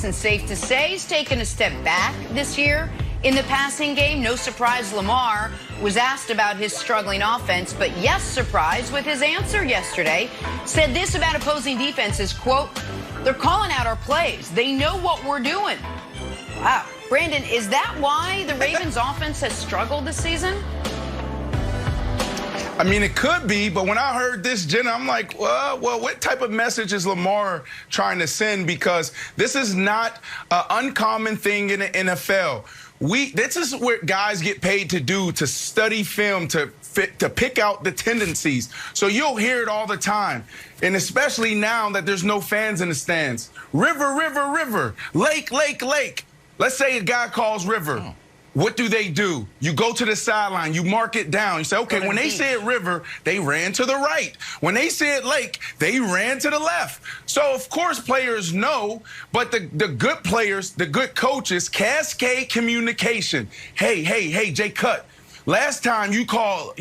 And safe to say he's taken a step back this year in the passing game. No surprise Lamar was asked about his struggling offense, but yes, surprise with his answer yesterday. Said this about opposing defenses, quote, "They're calling out our plays. They know what we're doing." Wow. Brandon, is that why the Ravens offense has struggled this season? I mean, it could be, but when I heard this, Jenna, I'm like, well, what type of message is Lamar trying to send? Because this is not an uncommon thing in the NFL. This is what guys get paid to do, to study film, to pick out the tendencies. So you'll hear it all the time, and especially now that there's no fans in the stands. River, river, river. Lake, lake, lake. Let's say a guy calls river. Oh. What do? You go to the sideline, you mark it down. You say, okay, when they said river, they ran to the right. When they said lake, they ran to the left. So, of course, players know, but the good players, the good coaches, cascade communication. Hey, Jay Cut. Last time you call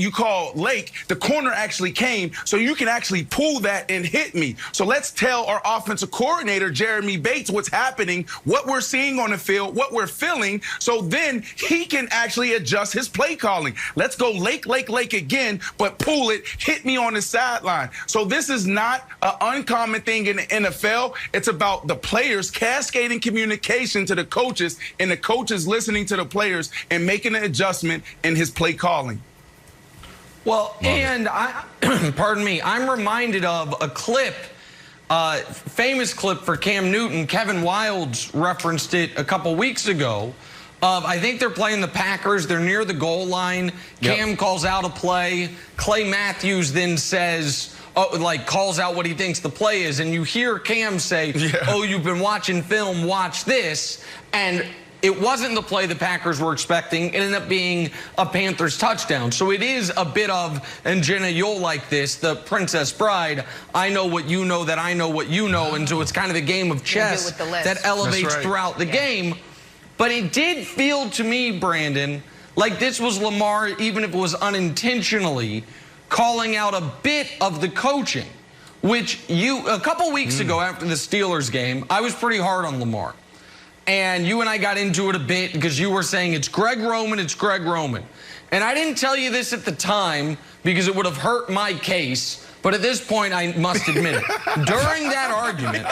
lake, the corner actually came, so you can actually pull that and hit me. So let's tell our offensive coordinator, Jeremy Bates, what's happening, what we're seeing on the field, what we're feeling, so then he can actually adjust his play calling. Let's go lake, lake, lake again, but pull it, hit me on the sideline. So this is not an uncommon thing in the NFL. It's about the players cascading communication to the coaches, and the coaches listening to the players and making an adjustment in his play calling. Well, and pardon me, I'm reminded of a clip, famous clip for Cam Newton. Kevin Wildes referenced it a couple weeks ago. I think they're playing the Packers. They're near the goal line. Cam calls out a play. Clay Matthews then says, calls out what he thinks the play is. And you hear Cam say, oh, you've been watching film, watch this. And it wasn't the play the Packers were expecting. It ended up being a Panthers touchdown. So it is a bit of, and Jenna, you'll like this, the Princess Bride, I know what you know that I know what you know. And so it's kind of a game of chess that elevates throughout the game. But it did feel to me, Brandon, like this was Lamar, even if it was unintentionally, calling out a bit of the coaching, which a couple weeks ago after the Steelers game, I was pretty hard on Lamar. And you and I got into it a bit because you were saying it's Greg Roman, it's Greg Roman. And I didn't tell you this at the time because it would have hurt my case, but at this point I must admit it. During that argument,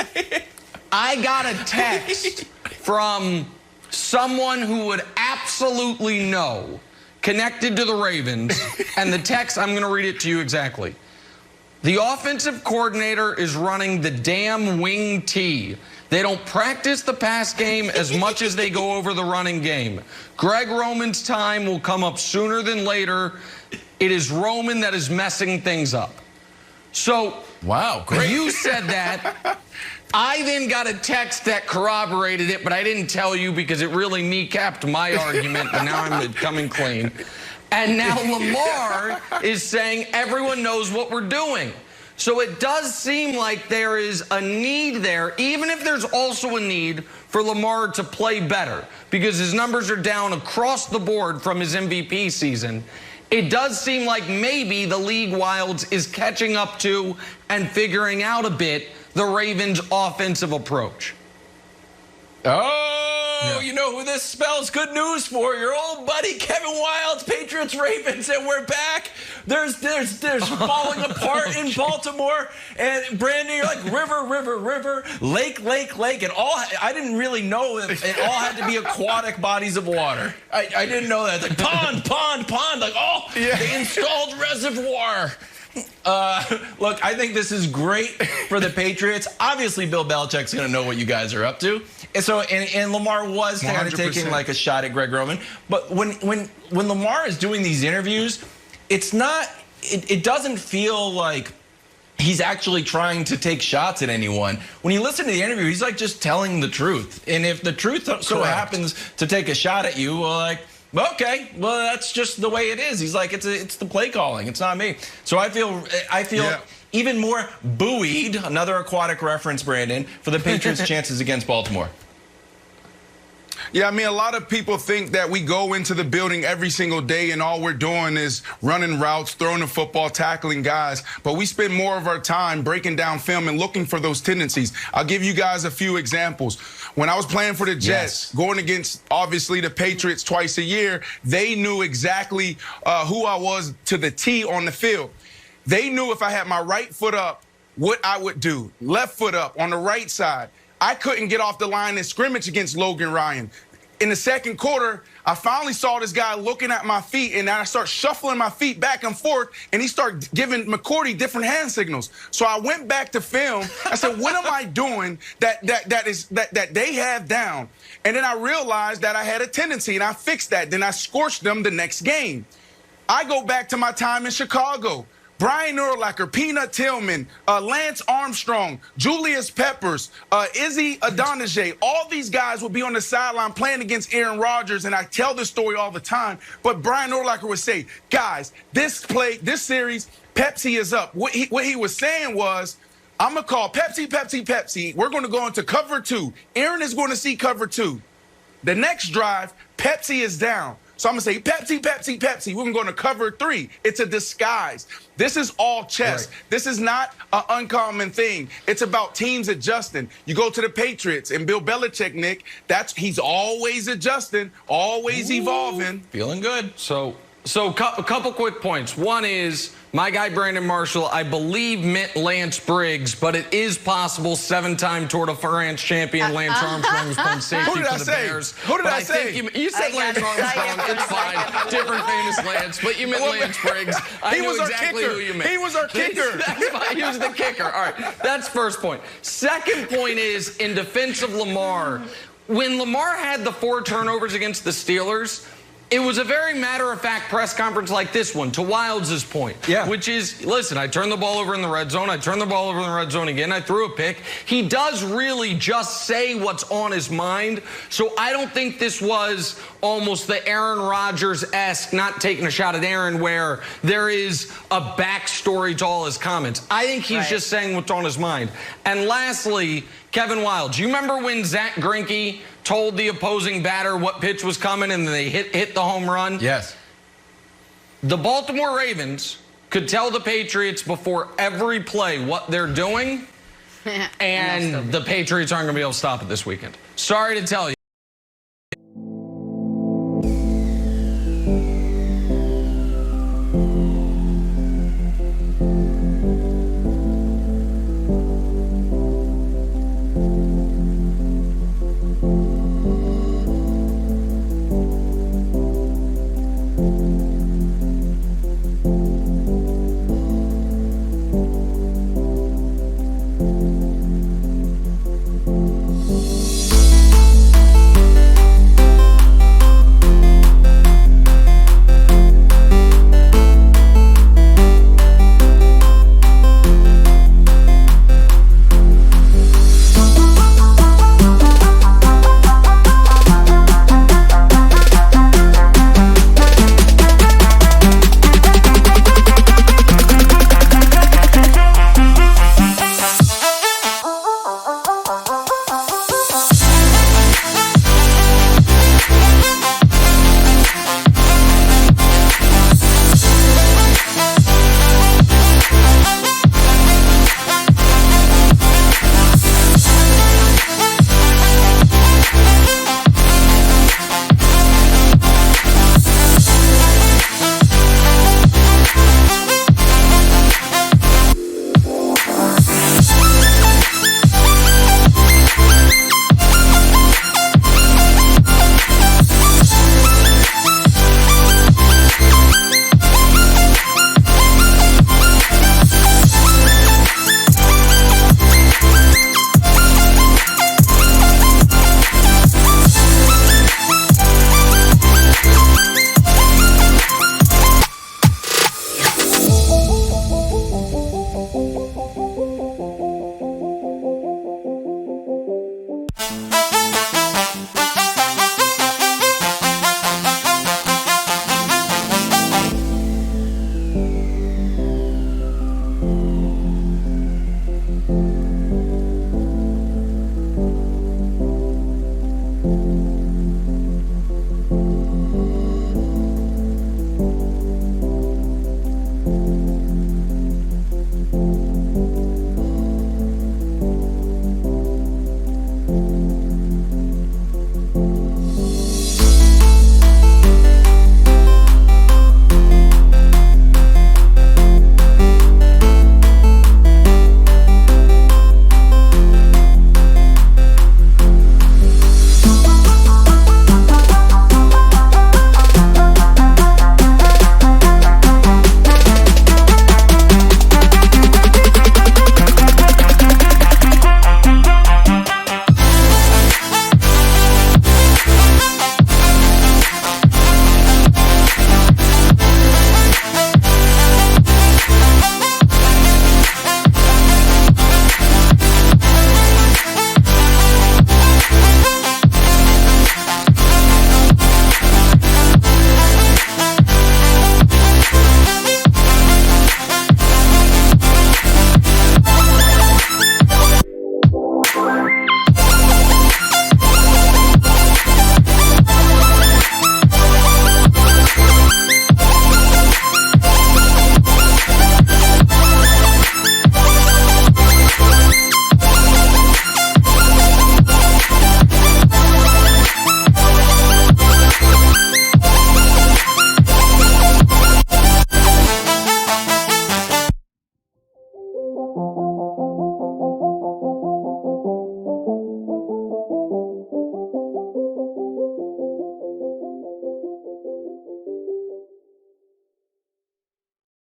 I got a text from someone who would absolutely know, connected to the Ravens, and the text, I'm going to read it to you exactly. The offensive coordinator is running the damn wing T. They don't practice the pass game as much as they go over the running game. Greg Roman's time will come up sooner than later. It is Roman that is messing things up. So, wow, great. You said that. I then got a text that corroborated it, but I didn't tell you because it really kneecapped my argument, but now I'm coming clean. And now Lamar is saying everyone knows what we're doing. So it does seem like there is a need there, even if there's also a need for Lamar to play better, because his numbers are down across the board from his MVP season. It does seem like maybe the league Wildes is catching up to and figuring out a bit the Ravens' offensive approach. Oh, you know who this spells good news for? Your old buddy Kevin Wildes, Patriots, Ravens, and we're back. There's falling apart in Baltimore. And Brandon, you're like river, river, river, lake, lake, lake, and all. I didn't really know that it all had to be aquatic bodies of water. I didn't know that. It's like pond, pond, pond. Like, oh, they installed reservoir. Look, I think this is great for the Patriots. Obviously, Bill Belichick's going to know what you guys are up to. And so, and Lamar was kind of taking like a shot at Greg Roman. But when Lamar is doing these interviews, it's not, it doesn't feel like he's actually trying to take shots at anyone. When you listen to the interview, he's like just telling the truth. And if the truth so happens to take a shot at you, well, like, okay, well, that's just the way it is. He's like, it's the play calling. It's not me. So I feel even more buoyed, another aquatic reference, Brandon, for the Patriots' chances against Baltimore. Yeah, I mean, a lot of people think that we go into the building every single day and all we're doing is running routes, throwing the football, tackling guys. But we spend more of our time breaking down film and looking for those tendencies. I'll give you guys a few examples. When I was playing for the Jets, going against, obviously, the Patriots twice a year, they knew exactly who I was to the T on the field. They knew if I had my right foot up, what I would do. Left foot up on the right side. I couldn't get off the line in scrimmage against Logan Ryan. In the second quarter, I finally saw this guy looking at my feet, and I start shuffling my feet back and forth, and he started giving McCourty different hand signals. So I went back to film. I said, what am I doing that they have down? And then I realized that I had a tendency, and I fixed that. Then I scorched them the next game. I go back to my time in Chicago. Brian Urlacher, Peanut Tillman, Lance Armstrong, Julius Peppers, Izzy Adonijay, all these guys would be on the sideline playing against Aaron Rodgers, and I tell this story all the time, but Brian Urlacher would say, guys, this series, Pepsi is up. What he was saying was, I'm going to call Pepsi, Pepsi, Pepsi. We're going to go into cover 2. Aaron is going to see cover 2. The next drive, Pepsi is down. So I'm going to say, Pepsi, Pepsi, Pepsi. We're going to go into cover 3. It's a disguise. This is all chess. Right. This is not an uncommon thing. It's about teams adjusting. You go to the Patriots and Bill Belichick, Nick, he's always adjusting, always evolving. Feeling good. So a couple quick points. One is my guy Brandon Marshall, I believe, meant Lance Briggs, but it is possible 7-time Tour de France champion Lance Armstrong was playing safety for the Bears. Who did I say? You said Lance Armstrong. It's fine. Different famous Lance, but you meant Lance Briggs. I knew exactly who you meant. He was our kicker. That's fine. He was the kicker. All right. That's first point. Second point is, in defense of Lamar, when Lamar had the 4 turnovers against the Steelers, it was a very matter-of-fact press conference like this one, to Wilds' point, which is, listen, I turned the ball over in the red zone. I turned the ball over in the red zone again. I threw a pick. He does really just say what's on his mind. So I don't think this was almost the Aaron Rodgers-esque, not taking a shot at Aaron, where there is a backstory to all his comments. I think he's just saying what's on his mind. And lastly, Kevin Wildes, you remember when Zach Greinke told the opposing batter what pitch was coming and they hit the home run? Yes. The Baltimore Ravens could tell the Patriots before every play what they're doing, and the Patriots aren't going to be able to stop it this weekend. Sorry to tell you.